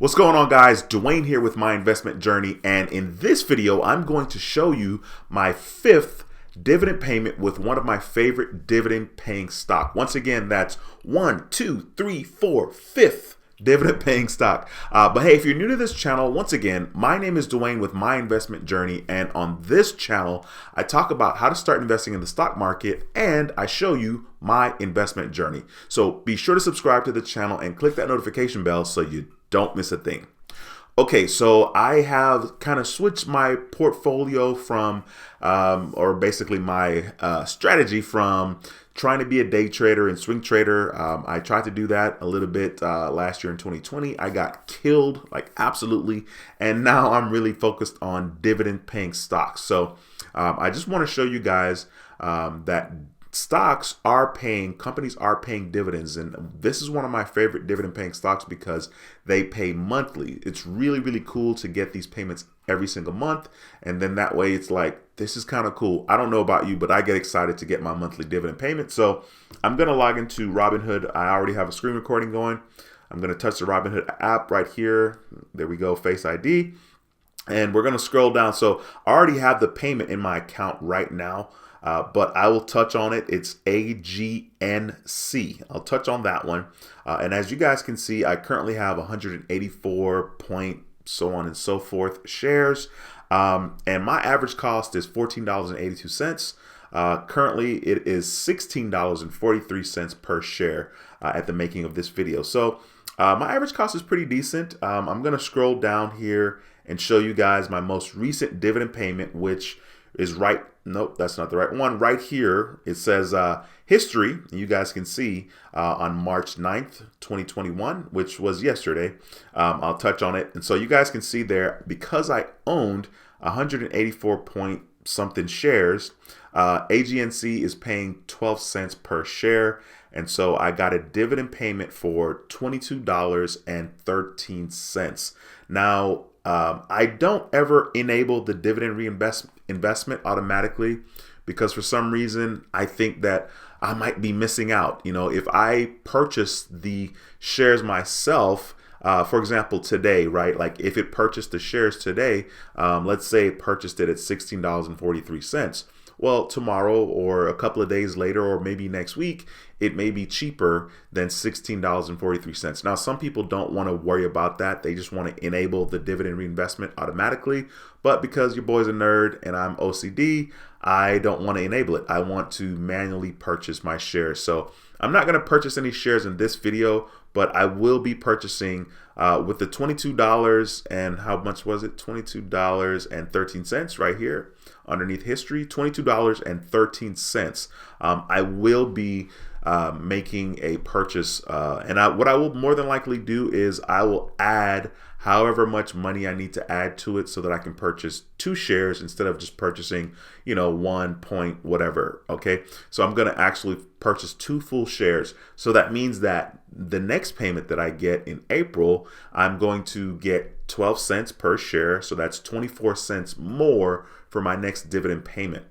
What's going on, guys? Dwayne here with My Investment Journey, and in this video I'm going to show you my fifth dividend payment with one of my favorite dividend paying stock. Once again, that's 1, 2, 3, 4, fifth dividend paying stock. But hey, if you're new to this channel, once again, my name is Dwayne with My Investment Journey, and on this channel I talk about how to start investing in the stock market and I show you my investment journey. So be sure to subscribe to the channel and click that notification bell so you don't miss a thing. Okay, so I have kind of switched my portfolio from, or basically my strategy from trying to be a day trader and swing trader. I tried to do that a little bit last year in 2020. I got killed, like absolutely. And now I'm really focused on dividend paying stocks. So I just want to show you guys that stocks are paying, companies are paying dividends, and this is one of my favorite dividend paying stocks because they pay monthly. It's really, really cool to get these payments every single month, and then that way it's like, this is kind of cool. I don't know about you, but I get excited to get my monthly dividend payment. So I'm going to log into Robinhood. I already have a screen recording going. I'm going to touch the Robinhood app right here. There we go, Face ID. And we're going to scroll down. So I already have the payment in my account right now. But I will touch on it. It's AGNC. I'll touch on that one. And as you guys can see, I currently have 184 point so on and so forth shares. And my average cost is $14.82. Currently, it is $16.43 per share at the making of this video. So my average cost is pretty decent. I'm going to scroll down here and show you guys my most recent dividend payment, which is right. Nope, that's not the right one. Right here, it says history. You guys can see on March 9th, 2021, which was yesterday. I'll touch on it. And so you guys can see there, because I owned 184 point something shares, AGNC is paying 12 cents per share. And so I got a dividend payment for $22.13. Now, I don't ever enable the dividend investment automatically because for some reason I think that I might be missing out. You know, if I purchase the shares myself, for example, today, right? Like if it purchased the shares today, let's say it purchased it at $16.43. Well, tomorrow or a couple of days later, or maybe next week, it may be cheaper than $16.43. Now, some people don't want to worry about that. They just want to enable the dividend reinvestment automatically. But because your boy's a nerd and I'm OCD, I don't want to enable it. I want to manually purchase my shares. So I'm not going to purchase any shares in this video, but I will be purchasing with the $22 and how much was it? $22.13 right here underneath history, $22.13. I will be making a purchase, and what I will more than likely do is I will add however much money I need to add to it so that I can purchase 2 shares instead of just purchasing, you know, 1 point whatever. Okay, so I'm going to actually purchase 2 full shares. So that means that the next payment that I get in April, I'm going to get 12 cents per share. So that's 24 cents more for my next dividend payment.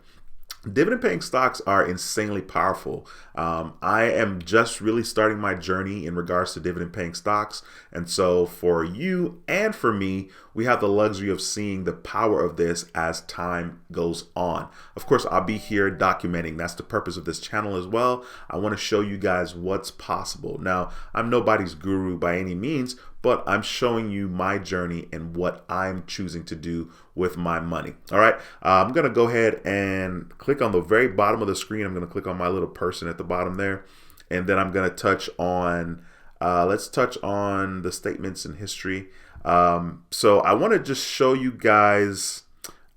Dividend paying stocks are insanely powerful. I am just really starting my journey in regards to dividend paying stocks. And so for you and for me, we have the luxury of seeing the power of this as time goes on. Of course, I'll be here documenting. That's the purpose of this channel as well. I want to show you guys what's possible. Now, I'm nobody's guru by any means, but I'm showing you my journey and what I'm choosing to do with my money. All right, I'm going to go ahead and click on the very bottom of the screen. I'm going to click on my little person at the bottom there. And then I'm going to touch on, let's touch on the statements in history. So I want to just show you guys,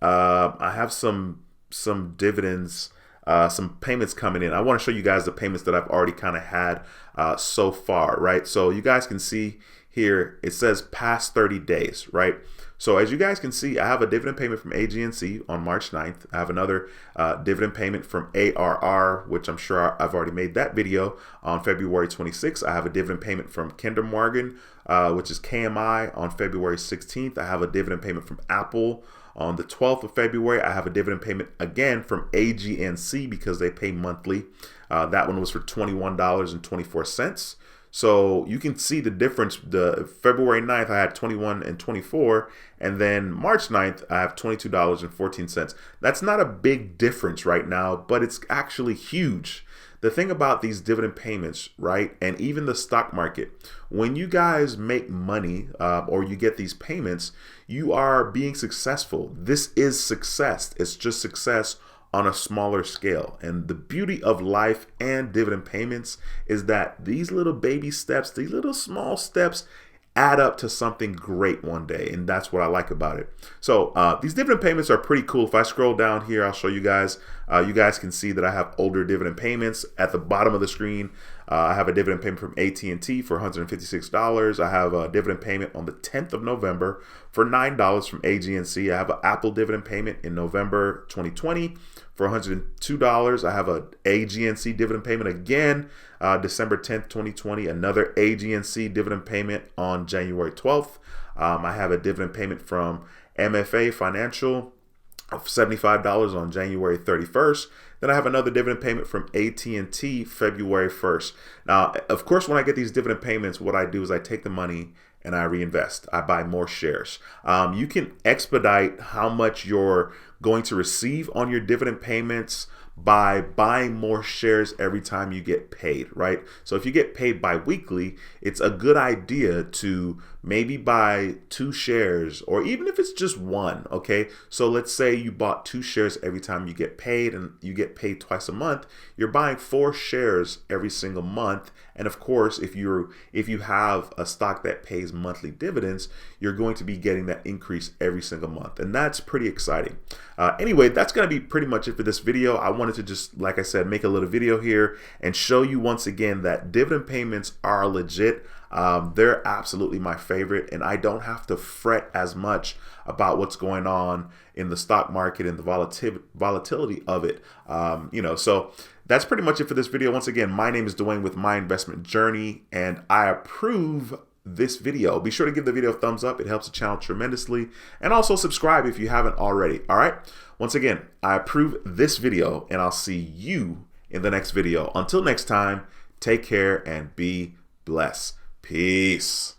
I have some dividends, some payments coming in. I want to show you guys the payments that I've already kind of had so far, right? So you guys can see here, it says past 30 days, right? So as you guys can see, I have a dividend payment from AGNC on March 9th. I have another dividend payment from ARR, which I'm sure I've already made that video on February 26th. I have a dividend payment from Kinder Morgan, which is KMI, on February 16th. I have a dividend payment from Apple on the 12th of February. I have a dividend payment again from AGNC because they pay monthly. That one was for $21.24. So you can see the difference. The February 9th, I had 21 and 24, and then March 9th, I have $22.14. That's not a big difference right now, but it's actually huge. The thing about these dividend payments, right, and even the stock market, when you guys make money or you get these payments, you are being successful. This is success. It's just success on a smaller scale. And the beauty of life and dividend payments is that these little baby steps, these little small steps add up to something great one day. And that's what I like about it. So these dividend payments are pretty cool. If I scroll down here, I'll show you guys. You guys can see that I have older dividend payments at the bottom of the screen. I have a dividend payment from AGNC for $156. I have a dividend payment on the 10th of November for $9 from AGNC. I have an Apple dividend payment in November 2020 for $102. I have a AGNC dividend payment again, December 10th, 2020. Another AGNC dividend payment on January 12th. I have a dividend payment from MFA Financial of $75 on January 31st. Then I have another dividend payment from AT&T February 1st. Now, of course, when I get these dividend payments, what I do is I take the money and I reinvest. I buy more shares. You can expedite how much you're going to receive on your dividend payments by buying more shares every time you get paid, right? So if you get paid bi-weekly, it's a good idea to maybe buy 2 shares, or even if it's just one, okay? So let's say you bought 2 shares every time you get paid, and you get paid twice a month. You're buying 4 shares every single month. And of course, if you have a stock that pays monthly dividends, you're going to be getting that increase every single month. And that's pretty exciting. Anyway, that's going to be pretty much it for this video. I wanted to just, like I said, make a little video here and show you once again that dividend payments are legit. They're absolutely my favorite, and I don't have to fret as much about what's going on in the stock market and the volatility of it. So that's pretty much it for this video. Once again, my name is Dwayne with My Investment Journey, and I approve this video. Be sure to give the video a thumbs up. It helps the channel tremendously. And also subscribe if you haven't already. All right. Once again, I approve this video, and I'll see you in the next video. Until next time, take care and be blessed. Peace.